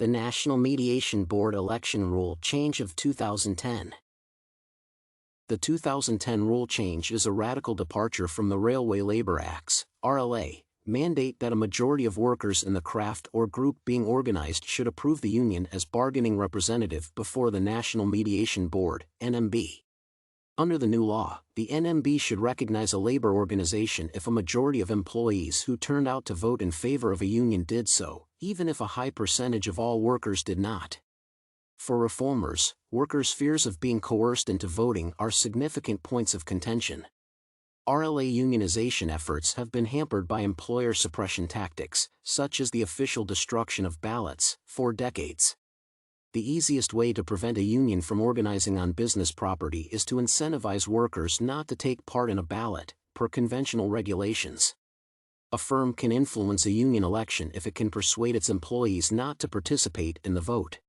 The National Mediation Board election rule change of 2010. The 2010 rule change is a radical departure from the Railway Labor Act's (RLA) mandate that a majority of workers in the craft or group being organized should approve the union as bargaining representative before the National Mediation Board (NMB). Under the new law, the NMB should recognize a labor organization if a majority of employees who turned out to vote in favor of a union did so, even if a high percentage of all workers did not. For reformers, workers' fears of being coerced into voting are significant points of contention. RLA unionization efforts have been hampered by employer suppression tactics, such as the official destruction of ballots, for decades. The easiest way to prevent a union from organizing on business property is to incentivize workers not to take part in a ballot, per conventional regulations. A firm can influence a union election if it can persuade its employees not to participate in the vote.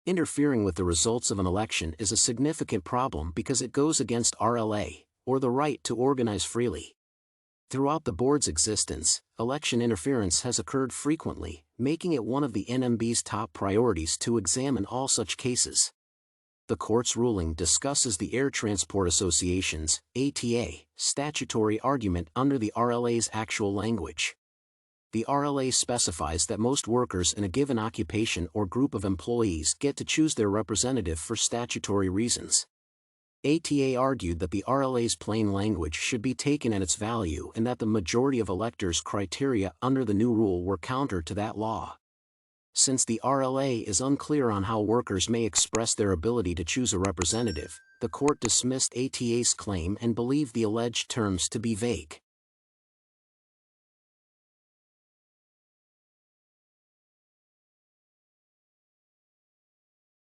Interfering with the results of an election is a significant problem because it goes against RLA, or the right to organize freely. Throughout the board's existence, election interference has occurred frequently, making it one of the NMB's top priorities to examine all such cases. The court's ruling discusses the Air Transport Association's (ATA) statutory argument under the RLA's actual language. The RLA specifies that most workers in a given occupation or group of employees get to choose their representative for statutory reasons. ATA argued that the RLA's plain language should be taken at its value and that the majority of electors' criteria under the new rule were counter to that law. Since the RLA is unclear on how workers may express their ability to choose a representative, the court dismissed ATA's claim and believed the alleged terms to be vague.